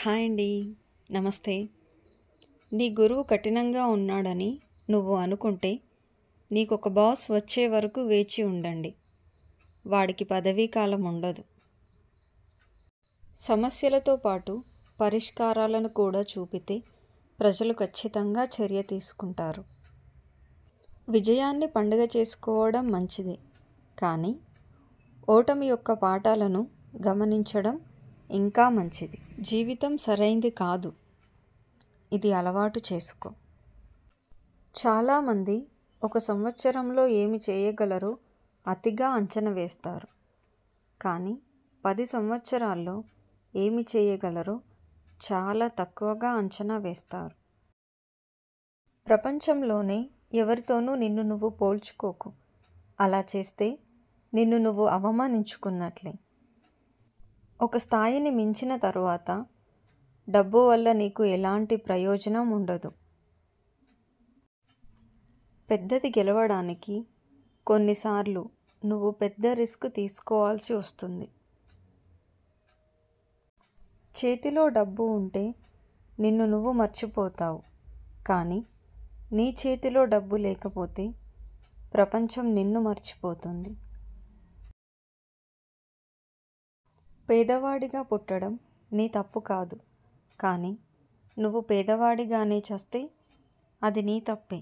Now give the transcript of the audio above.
Hi అండి. నమస్తే. నీ గురువు కఠినంగా ఉన్నాడని నువ్వు అనుకుంటే నీకొక బాస్ వచ్చే వరకు వేచి ఉండండి. వాడికి పదవీకాలం ఉండదు. సమస్యలతో పాటు పరిష్కారాలను కూడా చూపితే ప్రజలు ఖచ్చితంగా చర్య తీసుకుంటారు. విజయాన్ని పండుగ చేసుకోవడం మంచిదే, కానీ ఓటమి యొక్క పాఠాలను గమనించడం ఇంకా మంచిది. జీవితం సరైంది కాదు, ఇది అలవాటు చేసుకో. చాలామంది ఒక సంవత్సరంలో ఏమి చేయగలరో అతిగా అంచనా వేస్తారు, కానీ 10 సంవత్సరాల్లో ఏమి చేయగలరో చాలా తక్కువగా అంచనా వేస్తారు. ప్రపంచంలోనే ఎవరితోనూ నిన్ను నువ్వు పోల్చుకోకు. అలా చేస్తే నిన్ను నువ్వు అవమానించుకున్నట్లే. ఒక స్థాయిని మించిన తరువాత డబ్బు వల్ల నీకు ఎలాంటి ప్రయోజనం ఉండదు. పెద్దది గెలవడానికి కొన్నిసార్లు నువ్వు పెద్ద రిస్క్ తీసుకోవాల్సి వస్తుంది. చేతిలో డబ్బు ఉంటే నిన్ను నువ్వు మర్చిపోతావు, కానీ నీ చేతిలో డబ్బు లేకపోతే ప్రపంచం నిన్ను మర్చిపోతుంది. పేదవాడిగా పుట్టడం నీ తప్పు కాదు, కానీ నువ్వు పేదవాడిగానే చస్తే అది నీ తప్పే.